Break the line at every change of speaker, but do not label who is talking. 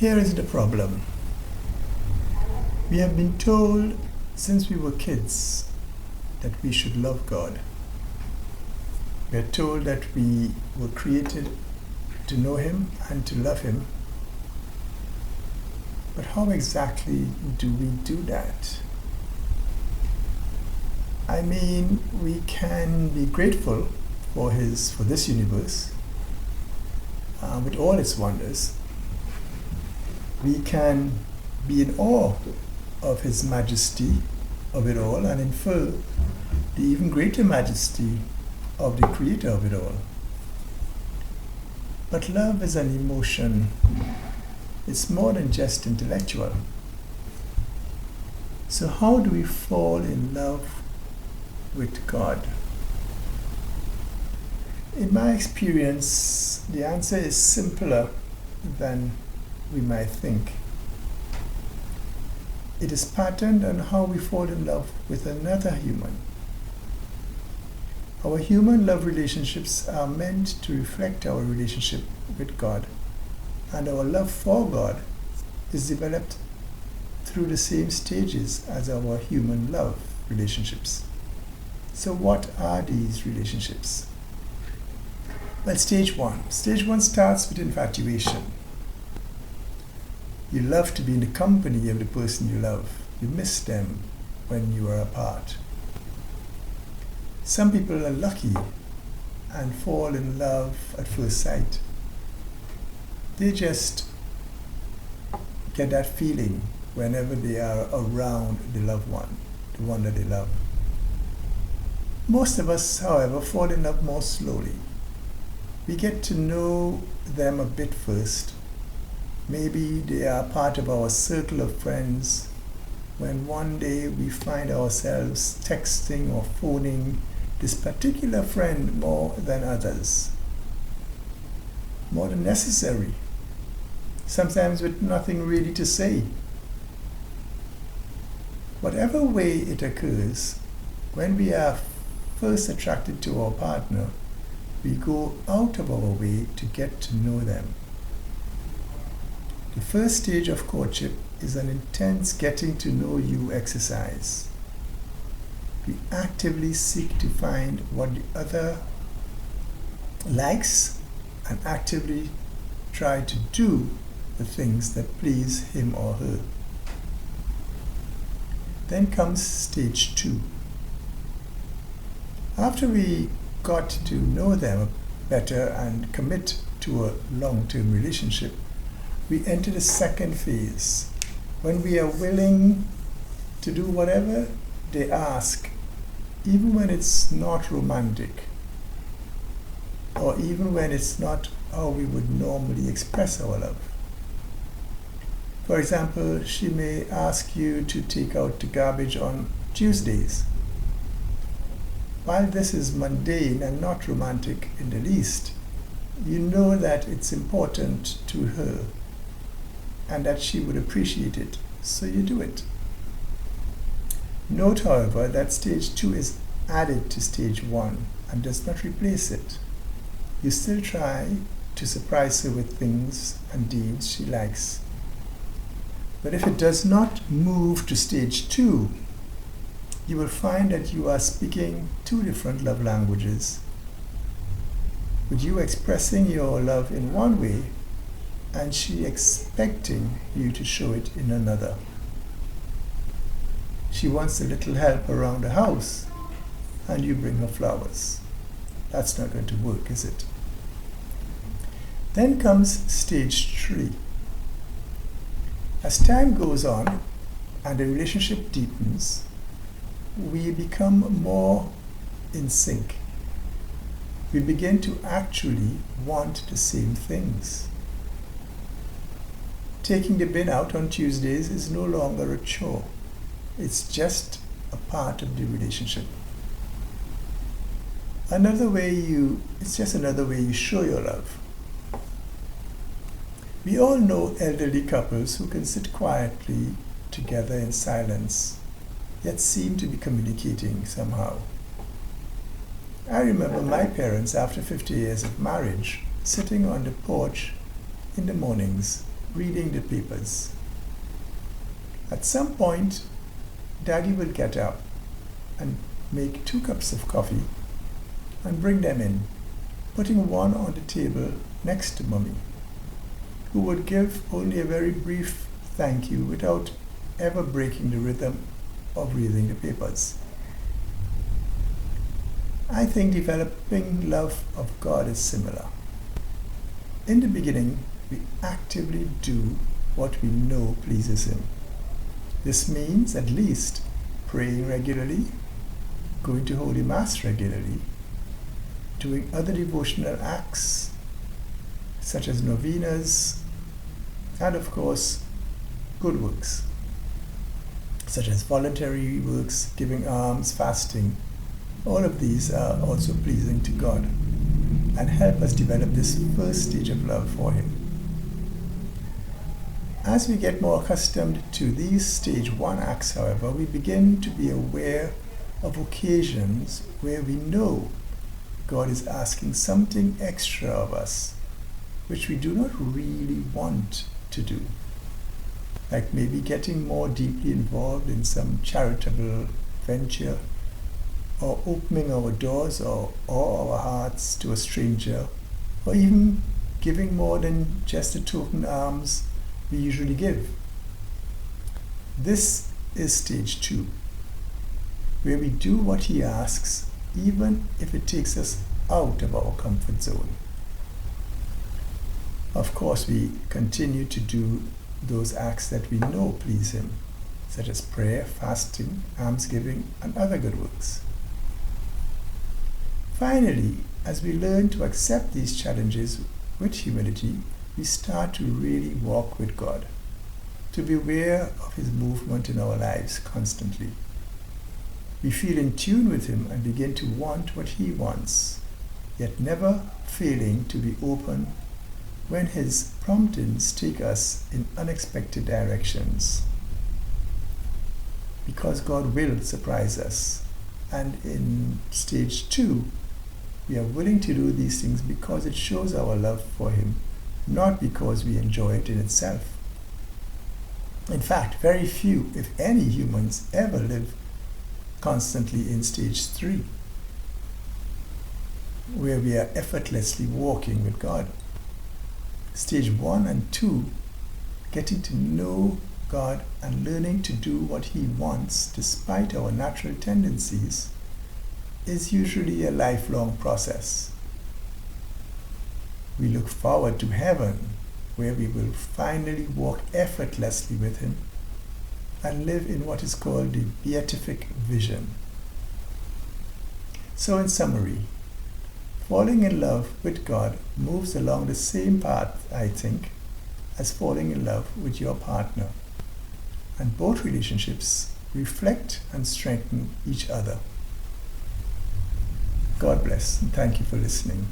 Here is the problem. We have been told since we were kids that we should love God. We are told that we were created to know Him and to love Him. But how exactly do we do that? I mean, we can be grateful for this universe with all its wonders. We can be in awe of His majesty of it all and infer the even greater majesty of the Creator of it all. But love is an emotion. It's more than just intellectual. So how do we fall in love with God? In my experience, the answer is simpler than we might think. It is patterned on how we fall in love with another human. Our human love relationships are meant to reflect our relationship with God, and our love for God is developed through the same stages as our human love relationships. So what are these relationships? Well, stage one. Stage one starts with infatuation. You love to be in the company of the person you love. You miss them when you are apart. Some people are lucky and fall in love at first sight. They just get that feeling whenever they are around the loved one, the one that they love. Most of us, however, fall in love more slowly. We get to know them a bit first. Maybe they are part of our circle of friends when one day we find ourselves texting or phoning this particular friend more than others, more than necessary, sometimes with nothing really to say. Whatever way it occurs, when we are first attracted to our partner, we go out of our way to get to know them. The first stage of courtship is an intense getting to know you exercise. We actively seek to find what the other likes and actively try to do the things that please him or her. Then comes stage two. After we got to know them better and commit to a long-term relationship, we enter the second phase, when we are willing to do whatever they ask, even when it's not romantic, or even when it's not how we would normally express our love. For example, she may ask you to take out the garbage on Tuesdays. While this is mundane and not romantic in the least, you know that it's important to her and that she would appreciate it, so you do it. Note, however, that stage two is added to stage one and does not replace it. You still try to surprise her with things and deeds she likes. But if it does not move to stage two, you will find that you are speaking two different love languages, with you expressing your love in one way and she expecting you to show it in another. She wants a little help around the house and you bring her flowers. That's not going to work, is it? Then comes stage three. As time goes on and the relationship deepens, we become more in sync. We begin to actually want the same things. Taking the bin out on Tuesdays is no longer a chore. It's just a part of the relationship. It's just another way you show your love. We all know elderly couples who can sit quietly together in silence, yet seem to be communicating somehow. I remember my parents, after 50 years of marriage, sitting on the porch in the mornings, reading the papers. At some point, Daddy will get up and make 2 cups of coffee and bring them in, putting one on the table next to Mummy, who would give only a very brief thank you without ever breaking the rhythm of reading the papers. I think developing love of God is similar. In the beginning, we actively do what we know pleases Him. This means at least praying regularly, going to Holy Mass regularly, doing other devotional acts such as novenas, and of course, good works such as voluntary works, giving alms, fasting. All of these are also pleasing to God and help us develop this first stage of love for Him. As we get more accustomed to these stage 1 acts, however, we begin to be aware of occasions where we know God is asking something extra of us, which we do not really want to do. Like maybe getting more deeply involved in some charitable venture, or opening our doors or our hearts to a stranger, or even giving more than just the token alms we usually give. This is stage 2, where we do what He asks, even if it takes us out of our comfort zone. Of course, we continue to do those acts that we know please Him, such as prayer, fasting, almsgiving, and other good works. Finally, as we learn to accept these challenges with humility, we start to really walk with God, to be aware of His movement in our lives constantly. We feel in tune with Him and begin to want what He wants, yet never failing to be open when His promptings take us in unexpected directions. Because God will surprise us. And in stage 2, we are willing to do these things because it shows our love for Him, not because we enjoy it in itself. In fact, very few, if any, humans ever live constantly in stage 3, where we are effortlessly walking with God. Stage 1 and 2, getting to know God and learning to do what He wants despite our natural tendencies, is usually a lifelong process. We look forward to heaven, where we will finally walk effortlessly with Him and live in what is called the beatific vision. So in summary, falling in love with God moves along the same path, I think, as falling in love with your partner. And both relationships reflect and strengthen each other. God bless, and thank you for listening.